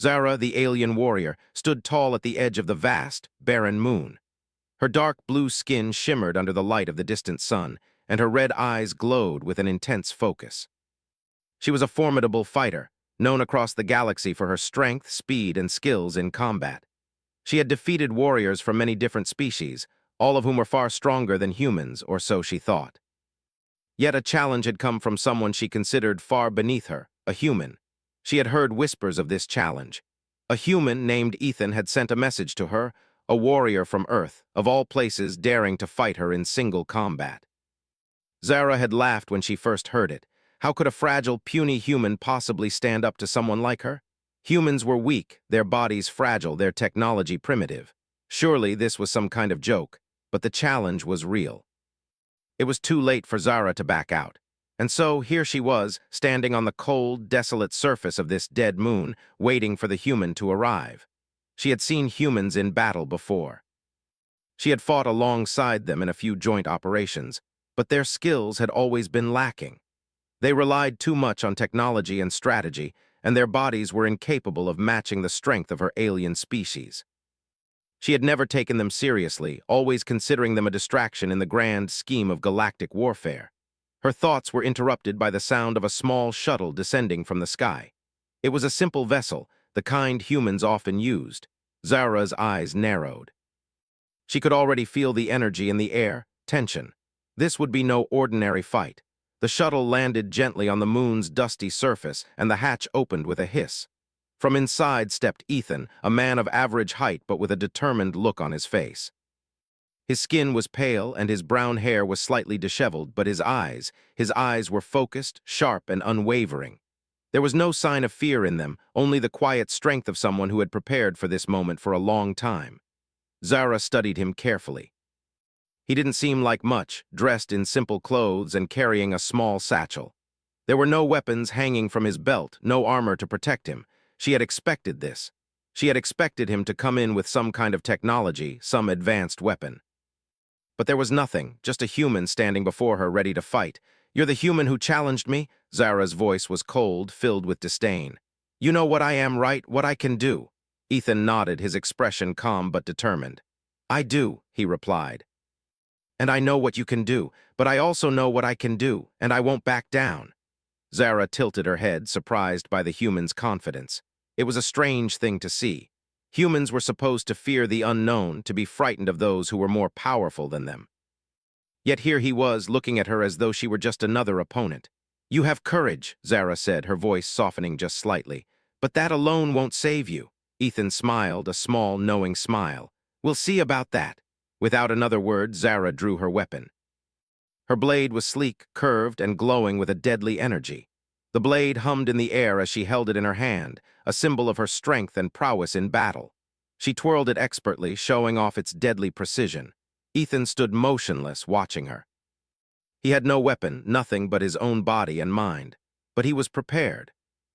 Zara, the alien warrior, stood tall at the edge of the vast, barren moon. Her dark blue skin shimmered under the light of the distant sun, and her red eyes glowed with an intense focus. She was a formidable fighter, known across the galaxy for her strength, speed, and skills in combat. She had defeated warriors from many different species, all of whom were far stronger than humans, or so she thought. Yet a challenge had come from someone she considered far beneath her, a human. She had heard whispers of this challenge. A human named Ethan had sent a message to her, a warrior from Earth, of all places daring to fight her in single combat. Zara had laughed when she first heard it. How could a fragile, puny human possibly stand up to someone like her? Humans were weak, their bodies fragile, their technology primitive. Surely this was some kind of joke, but the challenge was real. It was too late for Zara to back out. And so here she was, standing on the cold, desolate surface of this dead moon, waiting for the human to arrive. She had seen humans in battle before. She had fought alongside them in a few joint operations, but their skills had always been lacking. They relied too much on technology and strategy, and their bodies were incapable of matching the strength of her alien species. She had never taken them seriously, always considering them a distraction in the grand scheme of galactic warfare. Her thoughts were interrupted by the sound of a small shuttle descending from the sky. It was a simple vessel, the kind humans often used. Zara's eyes narrowed. She could already feel the energy in the air, tension. This would be no ordinary fight. The shuttle landed gently on the moon's dusty surface, and the hatch opened with a hiss. From inside stepped Ethan, a man of average height but with a determined look on his face. His skin was pale and his brown hair was slightly disheveled, but his eyes were focused, sharp, and unwavering. There was no sign of fear in them, only the quiet strength of someone who had prepared for this moment for a long time. Zara studied him carefully. He didn't seem like much, dressed in simple clothes and carrying a small satchel. There were no weapons hanging from his belt, no armor to protect him. She had expected this. She had expected him to come in with some kind of technology, some advanced weapon. But there was nothing, just a human standing before her ready to fight. "You're the human who challenged me?" Zara's voice was cold, filled with disdain. "You know what I am, right? What I can do?" Ethan nodded, his expression calm but determined. "I do," he replied. "And I know what you can do, but I also know what I can do, and I won't back down." Zara tilted her head, surprised by the human's confidence. It was a strange thing to see. Humans were supposed to fear the unknown, to be frightened of those who were more powerful than them. Yet here he was, looking at her as though she were just another opponent. "You have courage," Zara said, her voice softening just slightly. "But that alone won't save you." Ethan smiled, a small, knowing smile. "We'll see about that." Without another word, Zara drew her weapon. Her blade was sleek, curved, and glowing with a deadly energy. The blade hummed in the air as she held it in her hand, a symbol of her strength and prowess in battle. She twirled it expertly, showing off its deadly precision. Ethan stood motionless, watching her. He had no weapon, nothing but his own body and mind. But he was prepared.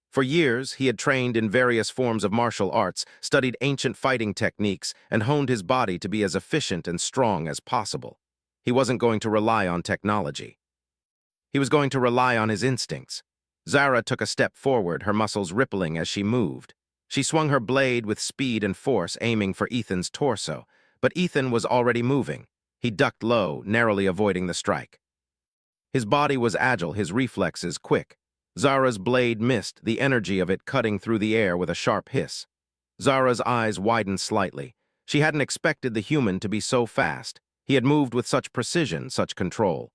For years, he had trained in various forms of martial arts, studied ancient fighting techniques, and honed his body to be as efficient and strong as possible. He wasn't going to rely on technology. He was going to rely on his instincts. Zara took a step forward, her muscles rippling as she moved. She swung her blade with speed and force, aiming for Ethan's torso. But Ethan was already moving. He ducked low, narrowly avoiding the strike. His body was agile, his reflexes quick. Zara's blade missed, the energy of it cutting through the air with a sharp hiss. Zara's eyes widened slightly. She hadn't expected the human to be so fast. He had moved with such precision, such control.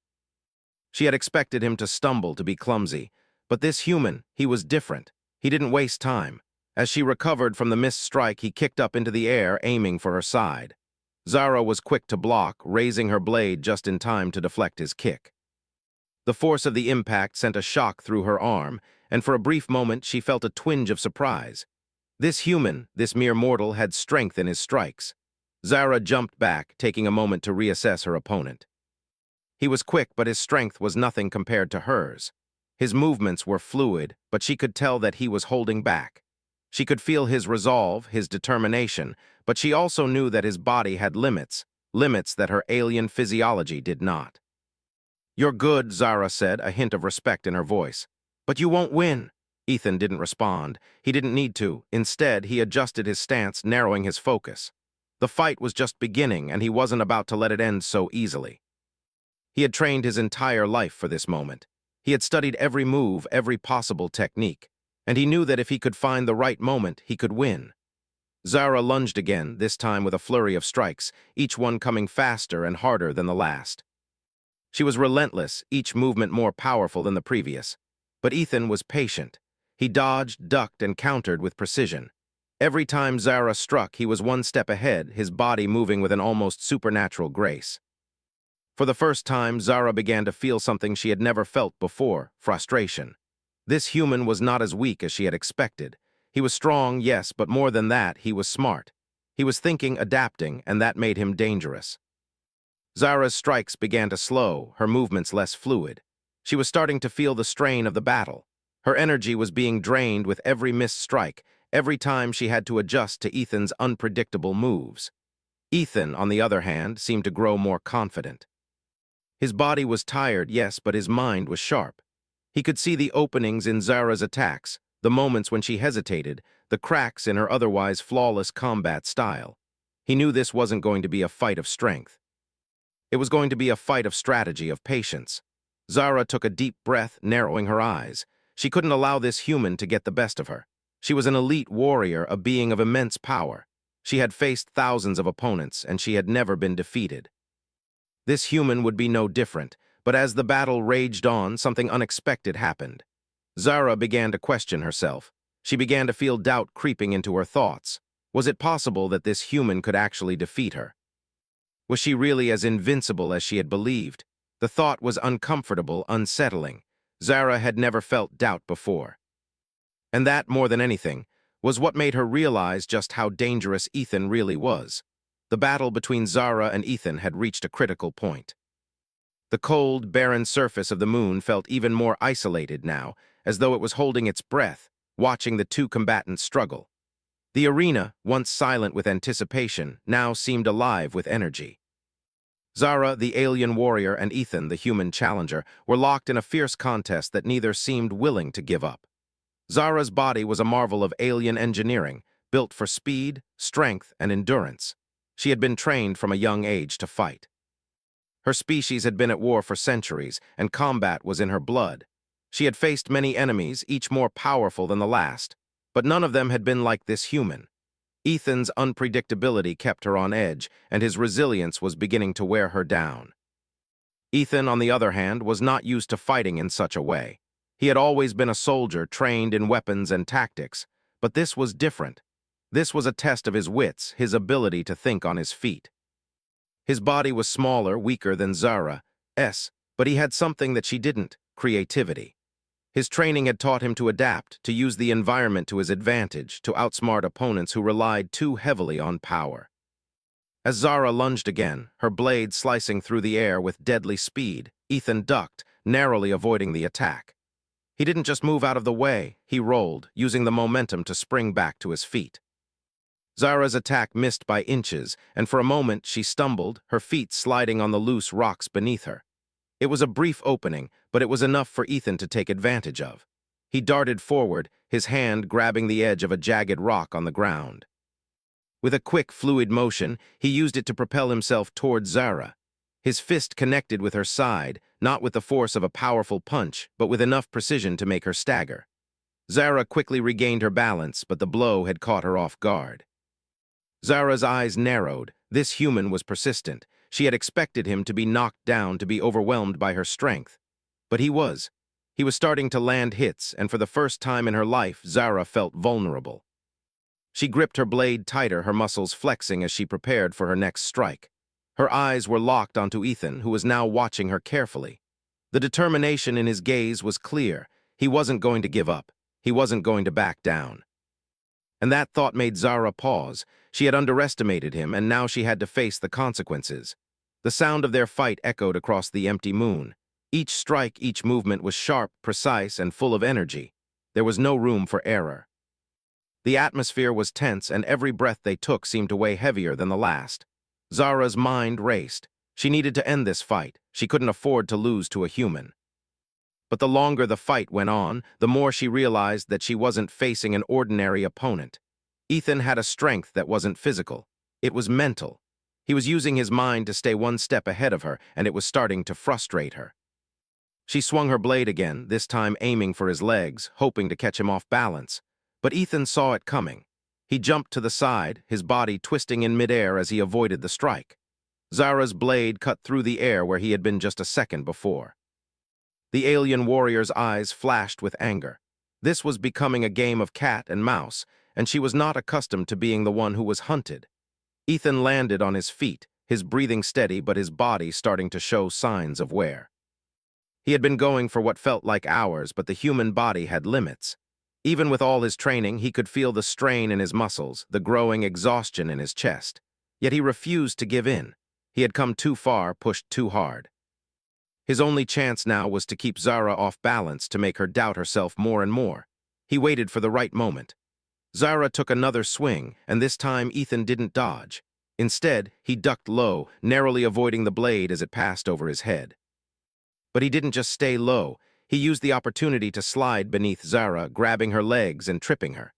She had expected him to stumble, to be clumsy. But this human, he was different. He didn't waste time. As she recovered from the missed strike, he kicked up into the air, aiming for her side. Zara was quick to block, raising her blade just in time to deflect his kick. The force of the impact sent a shock through her arm, and for a brief moment she felt a twinge of surprise. This human, this mere mortal, had strength in his strikes. Zara jumped back, taking a moment to reassess her opponent. He was quick, but his strength was nothing compared to hers. His movements were fluid, but she could tell that he was holding back. She could feel his resolve, his determination, but she also knew that his body had limits, limits that her alien physiology did not. "You're good," Zara said, a hint of respect in her voice. "But you won't win." Ethan didn't respond. He didn't need to. Instead, he adjusted his stance, narrowing his focus. The fight was just beginning, and he wasn't about to let it end so easily. He had trained his entire life for this moment. He had studied every move, every possible technique, and he knew that if he could find the right moment, he could win. Zara lunged again, this time with a flurry of strikes, each one coming faster and harder than the last. She was relentless, each movement more powerful than the previous. But Ethan was patient. He dodged, ducked, and countered with precision. Every time Zara struck, he was one step ahead, his body moving with an almost supernatural grace. For the first time, Zara began to feel something she had never felt before: frustration. This human was not as weak as she had expected. He was strong, yes, but more than that, he was smart. He was thinking, adapting, and that made him dangerous. Zara's strikes began to slow, her movements less fluid. She was starting to feel the strain of the battle. Her energy was being drained with every missed strike, every time she had to adjust to Ethan's unpredictable moves. Ethan, on the other hand, seemed to grow more confident. His body was tired, yes, but his mind was sharp. He could see the openings in Zara's attacks, the moments when she hesitated, the cracks in her otherwise flawless combat style. He knew this wasn't going to be a fight of strength. It was going to be a fight of strategy, of patience. Zara took a deep breath, narrowing her eyes. She couldn't allow this human to get the best of her. She was an elite warrior, a being of immense power. She had faced thousands of opponents, and she had never been defeated. This human would be no different, but as the battle raged on, something unexpected happened. Zara began to question herself. She began to feel doubt creeping into her thoughts. Was it possible that this human could actually defeat her? Was she really as invincible as she had believed? The thought was uncomfortable, unsettling. Zara had never felt doubt before. And that, more than anything, was what made her realize just how dangerous Ethan really was. The battle between Zara and Ethan had reached a critical point. The cold, barren surface of the moon felt even more isolated now, as though it was holding its breath, watching the two combatants struggle. The arena, once silent with anticipation, now seemed alive with energy. Zara, the alien warrior, and Ethan, the human challenger, were locked in a fierce contest that neither seemed willing to give up. Zara's body was a marvel of alien engineering, built for speed, strength, and endurance. She had been trained from a young age to fight. Her species had been at war for centuries, and combat was in her blood. She had faced many enemies, each more powerful than the last, but none of them had been like this human. Ethan's unpredictability kept her on edge, and his resilience was beginning to wear her down. Ethan, on the other hand, was not used to fighting in such a way. He had always been a soldier, trained in weapons and tactics, but this was different. This was a test of his wits, his ability to think on his feet. His body was smaller, weaker than Zara's, but he had something that she didn't: creativity. His training had taught him to adapt, to use the environment to his advantage, to outsmart opponents who relied too heavily on power. As Zara lunged again, her blade slicing through the air with deadly speed, Ethan ducked, narrowly avoiding the attack. He didn't just move out of the way, he rolled, using the momentum to spring back to his feet. Zara's attack missed by inches, and for a moment she stumbled, her feet sliding on the loose rocks beneath her. It was a brief opening, but it was enough for Ethan to take advantage of. He darted forward, his hand grabbing the edge of a jagged rock on the ground. With a quick, fluid motion, he used it to propel himself towards Zara. His fist connected with her side, not with the force of a powerful punch, but with enough precision to make her stagger. Zara quickly regained her balance, but the blow had caught her off guard. Zara's eyes narrowed. This human was persistent. She had expected him to be knocked down, to be overwhelmed by her strength. But he was. He was starting to land hits, and for the first time in her life, Zara felt vulnerable. She gripped her blade tighter, her muscles flexing as she prepared for her next strike. Her eyes were locked onto Ethan, who was now watching her carefully. The determination in his gaze was clear. He wasn't going to give up. He wasn't going to back down. And that thought made Zara pause. She had underestimated him, and now she had to face the consequences. The sound of their fight echoed across the empty moon. Each strike, each movement was sharp, precise, and full of energy. There was no room for error. The atmosphere was tense, and every breath they took seemed to weigh heavier than the last. Zara's mind raced. She needed to end this fight. She couldn't afford to lose to a human. But the longer the fight went on, the more she realized that she wasn't facing an ordinary opponent. Ethan had a strength that wasn't physical. It was mental. He was using his mind to stay one step ahead of her, and it was starting to frustrate her. She swung her blade again, this time aiming for his legs, hoping to catch him off balance. But Ethan saw it coming. He jumped to the side, his body twisting in midair as he avoided the strike. Zara's blade cut through the air where he had been just a second before. The alien warrior's eyes flashed with anger. This was becoming a game of cat and mouse, and she was not accustomed to being the one who was hunted. Ethan landed on his feet, his breathing steady but his body starting to show signs of wear. He had been going for what felt like hours, but the human body had limits. Even with all his training, he could feel the strain in his muscles, the growing exhaustion in his chest. Yet he refused to give in. He had come too far, pushed too hard. His only chance now was to keep Zara off balance, to make her doubt herself more and more. He waited for the right moment. Zara took another swing, and this time Ethan didn't dodge. Instead, he ducked low, narrowly avoiding the blade as it passed over his head. But he didn't just stay low. He used the opportunity to slide beneath Zara, grabbing her legs and tripping her.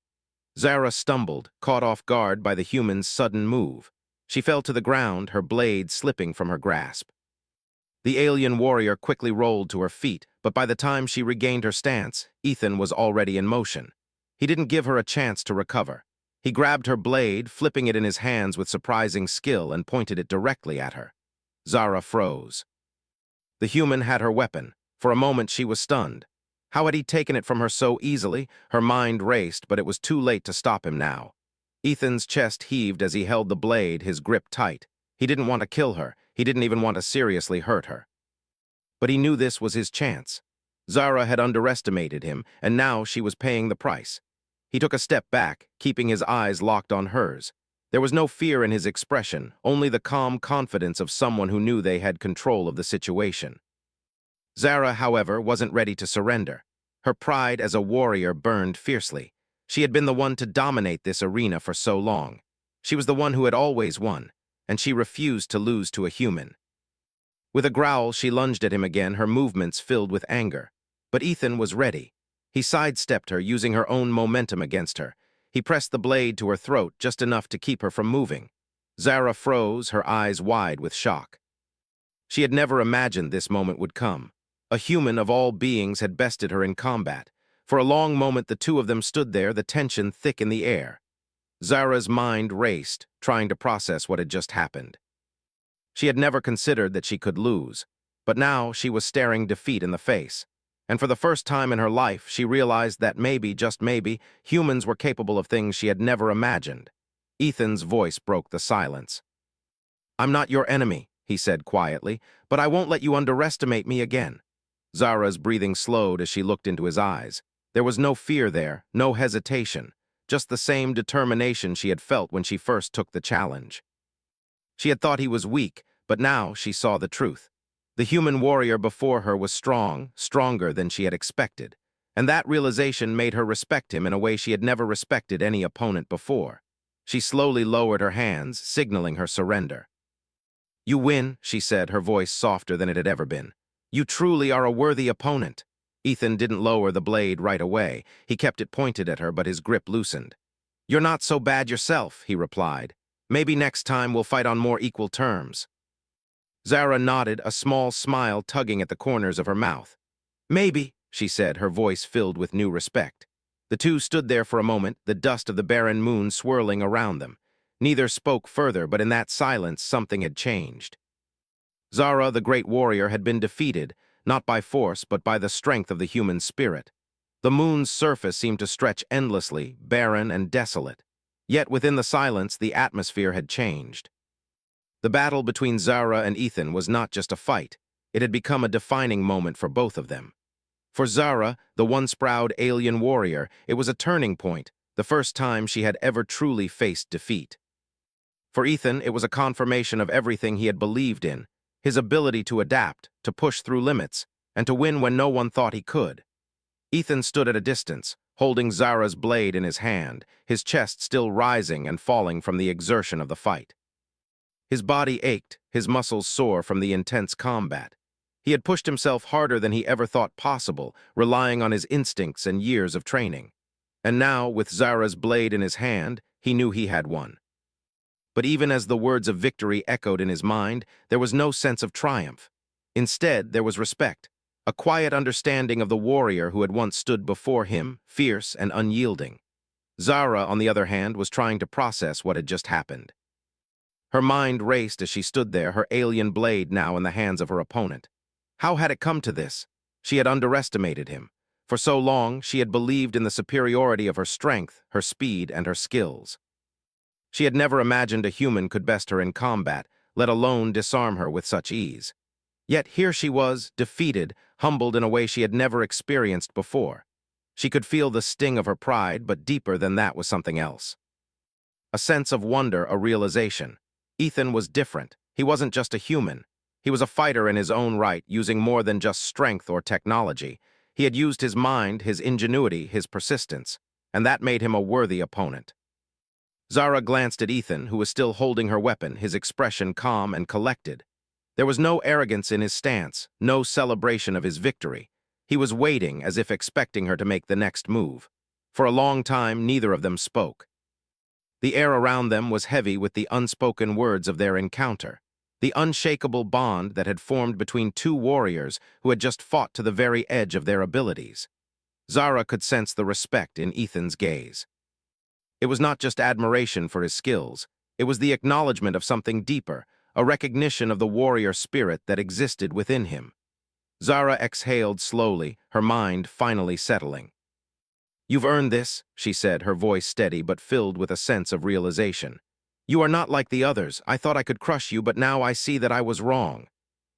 Zara stumbled, caught off guard by the human's sudden move. She fell to the ground, her blade slipping from her grasp. The alien warrior quickly rolled to her feet, but by the time she regained her stance, Ethan was already in motion. He didn't give her a chance to recover. He grabbed her blade, flipping it in his hands with surprising skill, and pointed it directly at her. Zara froze. The human had her weapon. For a moment she was stunned. How had he taken it from her so easily? Her mind raced, but it was too late to stop him now. Ethan's chest heaved as he held the blade, his grip tight. He didn't want to kill her. He didn't even want to seriously hurt her. But he knew this was his chance. Zara had underestimated him, and now she was paying the price. He took a step back, keeping his eyes locked on hers. There was no fear in his expression, only the calm confidence of someone who knew they had control of the situation. Zara, however, wasn't ready to surrender. Her pride as a warrior burned fiercely. She had been the one to dominate this arena for so long. She was the one who had always won, and she refused to lose to a human. With a growl, she lunged at him again, her movements filled with anger. But Ethan was ready. He sidestepped her, using her own momentum against her. He pressed the blade to her throat just enough to keep her from moving. Zara froze, her eyes wide with shock. She had never imagined this moment would come. A human of all beings had bested her in combat. For a long moment the two of them stood there, the tension thick in the air. Zara's mind raced, trying to process what had just happened. She had never considered that she could lose, but now she was staring defeat in the face. And for the first time in her life, she realized that maybe, just maybe, humans were capable of things she had never imagined. Ethan's voice broke the silence. "I'm not your enemy," he said quietly, "but I won't let you underestimate me again." Zara's breathing slowed as she looked into his eyes. There was no fear there, no hesitation, just the same determination she had felt when she first took the challenge. She had thought he was weak, but now she saw the truth. The human warrior before her was strong, stronger than she had expected, and that realization made her respect him in a way she had never respected any opponent before. She slowly lowered her hands, signaling her surrender. "You win," she said, her voice softer than it had ever been. "You truly are a worthy opponent." Ethan didn't lower the blade right away. He kept it pointed at her, but his grip loosened. "You're not so bad yourself," he replied. "Maybe next time we'll fight on more equal terms." Zara nodded, a small smile tugging at the corners of her mouth. "Maybe," she said, her voice filled with new respect. The two stood there for a moment, the dust of the barren moon swirling around them. Neither spoke further, but in that silence something had changed. Zara, the great warrior, had been defeated, not by force, but by the strength of the human spirit. The moon's surface seemed to stretch endlessly, barren and desolate. Yet within the silence, the atmosphere had changed. The battle between Zara and Ethan was not just a fight. It had become a defining moment for both of them. For Zara, the once proud alien warrior, it was a turning point, the first time she had ever truly faced defeat. For Ethan, it was a confirmation of everything he had believed in, his ability to adapt, to push through limits, and to win when no one thought he could. Ethan stood at a distance, holding Zara's blade in his hand, his chest still rising and falling from the exertion of the fight. His body ached, his muscles sore from the intense combat. He had pushed himself harder than he ever thought possible, relying on his instincts and years of training. And now, with Zara's blade in his hand, he knew he had won. But even as the words of victory echoed in his mind, there was no sense of triumph. Instead, there was respect, a quiet understanding of the warrior who had once stood before him, fierce and unyielding. Zara, on the other hand, was trying to process what had just happened. Her mind raced as she stood there, her alien blade now in the hands of her opponent. How had it come to this? She had underestimated him. For so long, she had believed in the superiority of her strength, her speed, and her skills. She had never imagined a human could best her in combat, let alone disarm her with such ease. Yet here she was, defeated, humbled in a way she had never experienced before. She could feel the sting of her pride, but deeper than that was something else. A sense of wonder, a realization. Ethan was different. He wasn't just a human. He was a fighter in his own right, using more than just strength or technology. He had used his mind, his ingenuity, his persistence, and that made him a worthy opponent. Zara glanced at Ethan, who was still holding her weapon, his expression calm and collected. There was no arrogance in his stance, no celebration of his victory. He was waiting, as if expecting her to make the next move. For a long time, neither of them spoke. The air around them was heavy with the unspoken words of their encounter, the unshakable bond that had formed between two warriors who had just fought to the very edge of their abilities. Zara could sense the respect in Ethan's gaze. It was not just admiration for his skills. It was the acknowledgement of something deeper, a recognition of the warrior spirit that existed within him. Zara exhaled slowly, her mind finally settling. "You've earned this," she said, her voice steady but filled with a sense of realization. "You are not like the others. I thought I could crush you, but now I see that I was wrong."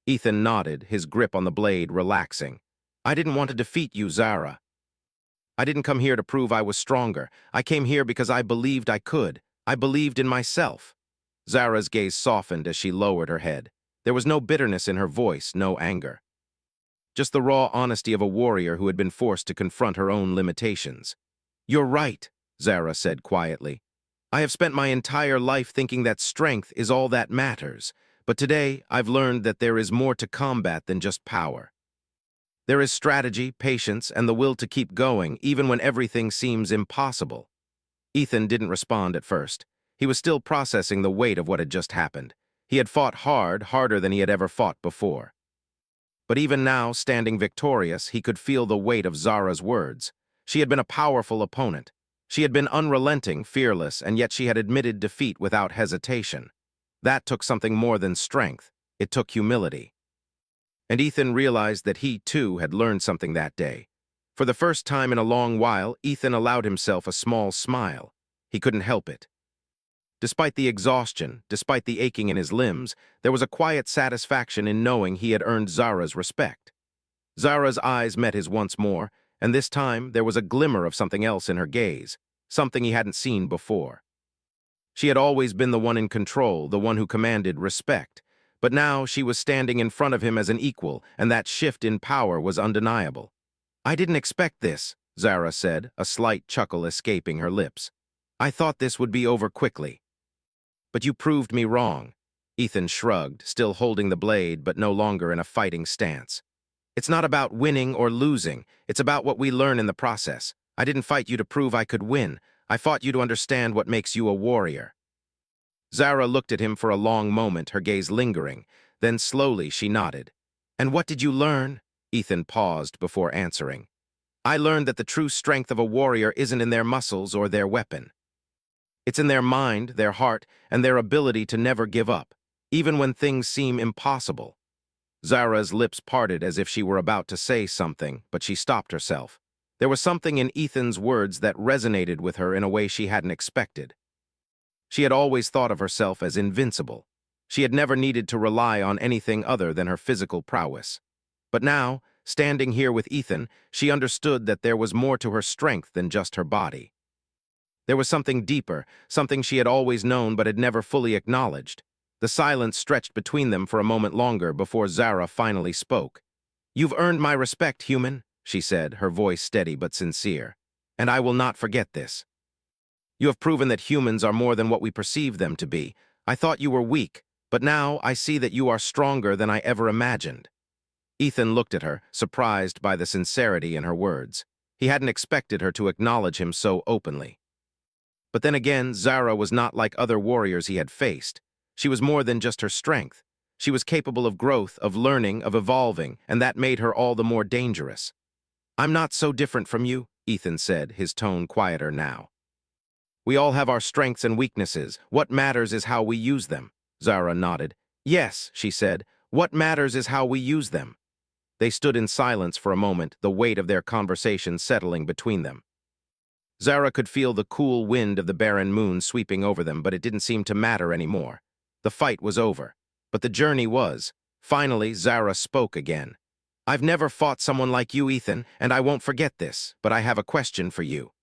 Ethan nodded, his grip on the blade relaxing. "I didn't want to defeat you, Zara. I didn't come here to prove I was stronger. I came here because I believed I could. I believed in myself." Zara's gaze softened as she lowered her head. There was no bitterness in her voice, no anger. Just the raw honesty of a warrior who had been forced to confront her own limitations. "You're right," Zara said quietly. "I have spent my entire life thinking that strength is all that matters, but today I've learned that there is more to combat than just power. There is strategy, patience, and the will to keep going, even when everything seems impossible." Ethan didn't respond at first. He was still processing the weight of what had just happened. He had fought hard, harder than he had ever fought before. But even now, standing victorious, he could feel the weight of Zara's words. She had been a powerful opponent. She had been unrelenting, fearless, and yet she had admitted defeat without hesitation. That took something more than strength. It took humility. And Ethan realized that he, too, had learned something that day. For the first time in a long while, Ethan allowed himself a small smile. He couldn't help it. Despite the exhaustion, despite the aching in his limbs, there was a quiet satisfaction in knowing he had earned Zara's respect. Zara's eyes met his once more, and this time there was a glimmer of something else in her gaze, something he hadn't seen before. She had always been the one in control, the one who commanded respect. But now she was standing in front of him as an equal, and that shift in power was undeniable. "I didn't expect this," Zara said, a slight chuckle escaping her lips. "I thought this would be over quickly." "But you proved me wrong." Ethan shrugged, still holding the blade but no longer in a fighting stance. "It's not about winning or losing. It's about what we learn in the process. I didn't fight you to prove I could win. I fought you to understand what makes you a warrior." Zara looked at him for a long moment, her gaze lingering. Then slowly she nodded. "And what did you learn?" Ethan paused before answering. "I learned that the true strength of a warrior isn't in their muscles or their weapon. It's in their mind, their heart, and their ability to never give up, even when things seem impossible." Zara's lips parted as if she were about to say something, but she stopped herself. There was something in Ethan's words that resonated with her in a way she hadn't expected. She had always thought of herself as invincible. She had never needed to rely on anything other than her physical prowess. But now, standing here with Ethan, she understood that there was more to her strength than just her body. There was something deeper, something she had always known but had never fully acknowledged. The silence stretched between them for a moment longer before Zara finally spoke. "You've earned my respect, human," she said, her voice steady but sincere. "And I will not forget this. You have proven that humans are more than what we perceive them to be. I thought you were weak, but now I see that you are stronger than I ever imagined." Ethan looked at her, surprised by the sincerity in her words. He hadn't expected her to acknowledge him so openly. But then again, Zara was not like other warriors he had faced. She was more than just her strength. She was capable of growth, of learning, of evolving, and that made her all the more dangerous. "I'm not so different from you," Ethan said, his tone quieter now. "We all have our strengths and weaknesses. What matters is how we use them." Zara nodded. "Yes," she said, "what matters is how we use them." They stood in silence for a moment, the weight of their conversation settling between them. Zara could feel the cool wind of the barren moon sweeping over them, but it didn't seem to matter anymore. The fight was over, but the journey was. Finally, Zara spoke again. "I've never fought someone like you, Ethan, and I won't forget this, but I have a question for you."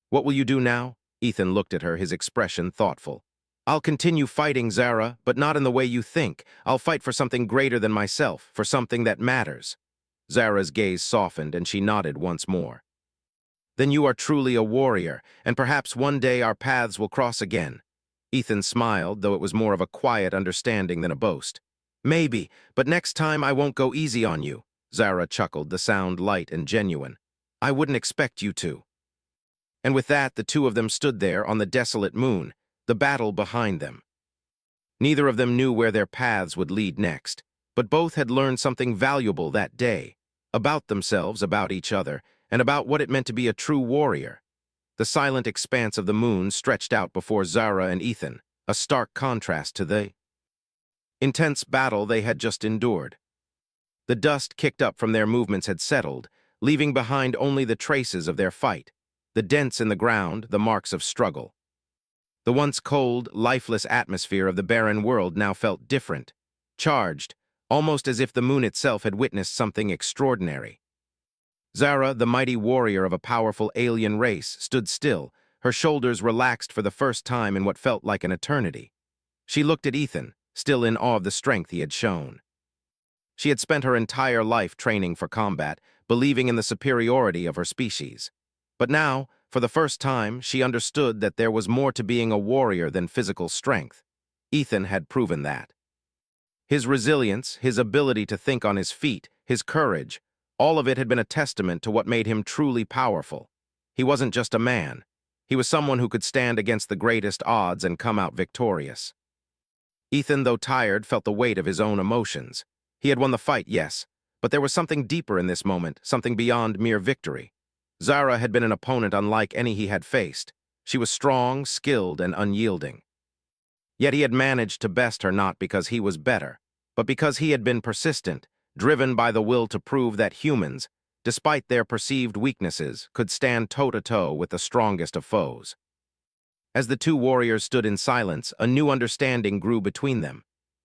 "What will you do now?" Ethan looked at her, his expression thoughtful. "I'll continue fighting, Zara, but not in the way you think. I'll fight for something greater than myself, for something that matters." Zara's gaze softened, and she nodded once more. "Then you are truly a warrior, and perhaps one day our paths will cross again." Ethan smiled, though it was more of a quiet understanding than a boast. "Maybe, but next time I won't go easy on you." Zara chuckled, the sound light and genuine. "I wouldn't expect you to." And with that, the two of them stood there on the desolate moon, the battle behind them. Neither of them knew where their paths would lead next, but both had learned something valuable that day, about themselves, about each other, and about what it meant to be a true warrior. The silent expanse of the moon stretched out before Zara and Ethan, a stark contrast to the intense battle they had just endured. The dust kicked up from their movements had settled, leaving behind only the traces of their fight, the dents in the ground, the marks of struggle. The once cold, lifeless atmosphere of the barren world now felt different, charged, almost as if the moon itself had witnessed something extraordinary. Zara, the mighty warrior of a powerful alien race, stood still, her shoulders relaxed for the first time in what felt like an eternity. She looked at Ethan, still in awe of the strength he had shown. She had spent her entire life training for combat, believing in the superiority of her species. But now, for the first time, she understood that there was more to being a warrior than physical strength. Ethan had proven that. His resilience, his ability to think on his feet, his courage, all of it had been a testament to what made him truly powerful. He wasn't just a man. He was someone who could stand against the greatest odds and come out victorious. Ethan, though tired, felt the weight of his own emotions. He had won the fight, yes, but there was something deeper in this moment, something beyond mere victory. Zara had been an opponent unlike any he had faced. She was strong, skilled, and unyielding. Yet he had managed to best her not because he was better, but because he had been persistent, driven by the will to prove that humans, despite their perceived weaknesses, could stand toe-to-toe with the strongest of foes. As the two warriors stood in silence, a new understanding grew between them.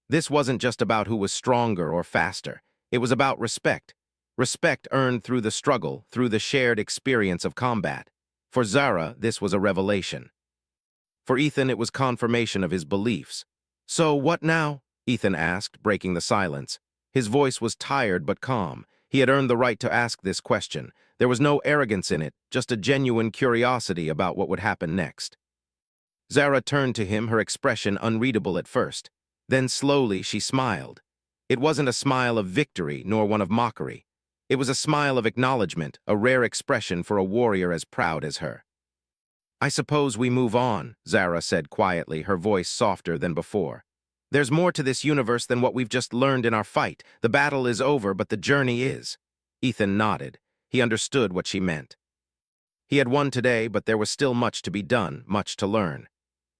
This wasn't just about who was stronger or faster. It was about respect. Respect earned through the struggle, through the shared experience of combat. For Zara, this was a revelation. For Ethan, it was confirmation of his beliefs. "So, what now?" Ethan asked, breaking the silence. His voice was tired but calm. He had earned the right to ask this question. There was no arrogance in it, just a genuine curiosity about what would happen next. Zara turned to him, her expression unreadable at first. Then slowly she smiled. It wasn't a smile of victory, nor one of mockery. It was a smile of acknowledgement, a rare expression for a warrior as proud as her. "I suppose we move on," Zara said quietly, her voice softer than before. "There's more to this universe than what we've just learned in our fight. The battle is over, but the journey is." Ethan nodded. He understood what she meant. He had won today, but there was still much to be done, much to learn.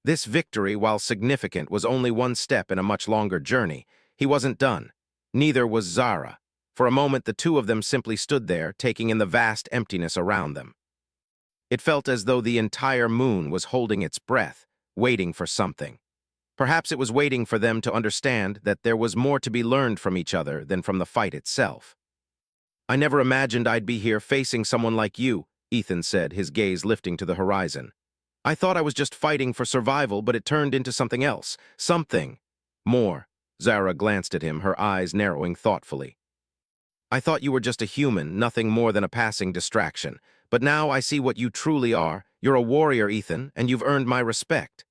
This victory, while significant, was only one step in a much longer journey. He wasn't done. Neither was Zara. For a moment, the two of them simply stood there, taking in the vast emptiness around them. It felt as though the entire moon was holding its breath, waiting for something. Perhaps it was waiting for them to understand that there was more to be learned from each other than from the fight itself. "I never imagined I'd be here facing someone like you," Ethan said, his gaze lifting to the horizon. "I thought I was just fighting for survival, but it turned into something else. Something more." Zara glanced at him, her eyes narrowing thoughtfully. "I thought you were just a human, nothing more than a passing distraction. But now I see what you truly are. You're a warrior, Ethan, and you've earned my respect."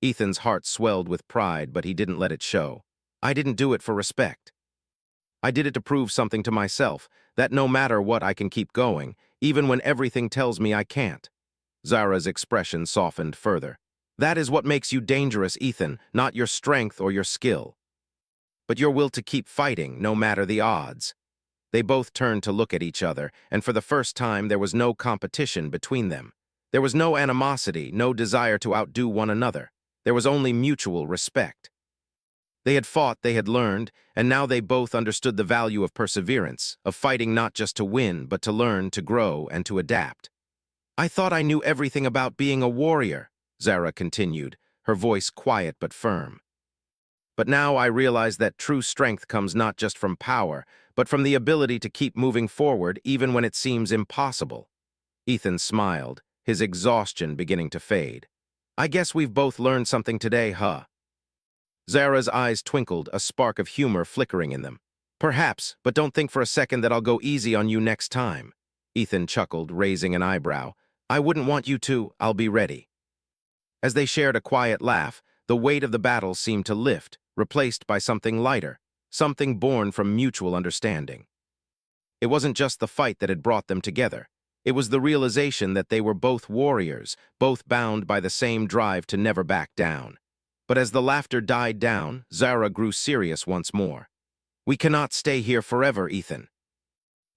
Ethan's heart swelled with pride, but he didn't let it show. "I didn't do it for respect." I did it to prove something to myself, that no matter what I can keep going, even when everything tells me I can't. Zara's expression softened further. That is what makes you dangerous, Ethan, not your strength or your skill, but your will to keep fighting, no matter the odds. They both turned to look at each other, and for the first time there was no competition between them. There was no animosity, no desire to outdo one another. There was only mutual respect. They had fought, they had learned, and now they both understood the value of perseverance, of fighting not just to win, but to learn, to grow, and to adapt. I thought I knew everything about being a warrior, Zara continued, her voice quiet but firm. But now I realize that true strength comes not just from power, but from the ability to keep moving forward even when it seems impossible. Ethan smiled, his exhaustion beginning to fade. I guess we've both learned something today, huh? Zara's eyes twinkled, a spark of humor flickering in them. Perhaps, but don't think for a second that I'll go easy on you next time. Ethan chuckled, raising an eyebrow. I wouldn't want you to, I'll be ready. As they shared a quiet laugh, the weight of the battle seemed to lift, replaced by something lighter, something born from mutual understanding. It wasn't just the fight that had brought them together. It was the realization that they were both warriors, both bound by the same drive to never back down. But as the laughter died down, Zara grew serious once more. We cannot stay here forever, Ethan.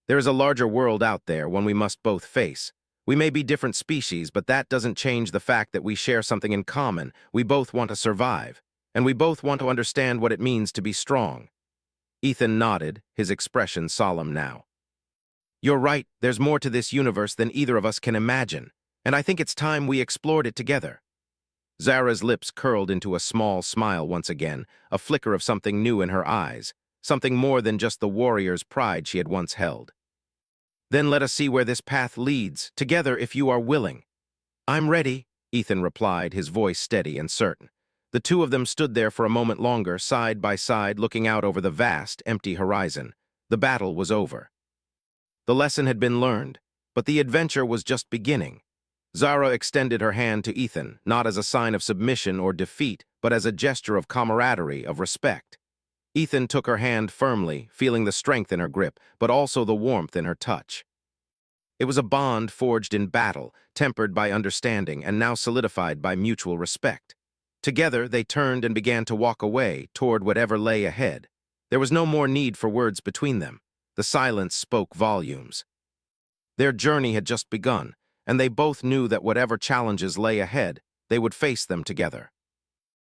There is a larger world out there, one we must both face. We may be different species, but that doesn't change the fact that we share something in common. We both want to survive, and we both want to understand what it means to be strong. Ethan nodded, his expression solemn now. You're right, there's more to this universe than either of us can imagine, and I think it's time we explored it together. Zara's lips curled into a small smile once again, a flicker of something new in her eyes, something more than just the warrior's pride she had once held. Then let us see where this path leads, together if you are willing. I'm ready, Ethan replied, his voice steady and certain. The two of them stood there for a moment longer, side by side, looking out over the vast, empty horizon. The battle was over. The lesson had been learned, but the adventure was just beginning. Zara extended her hand to Ethan, not as a sign of submission or defeat, but as a gesture of camaraderie, of respect. Ethan took her hand firmly, feeling the strength in her grip, but also the warmth in her touch. It was a bond forged in battle, tempered by understanding, and now solidified by mutual respect. Together, they turned and began to walk away toward whatever lay ahead. There was no more need for words between them. The silence spoke volumes. Their journey had just begun, and they both knew that whatever challenges lay ahead, they would face them together.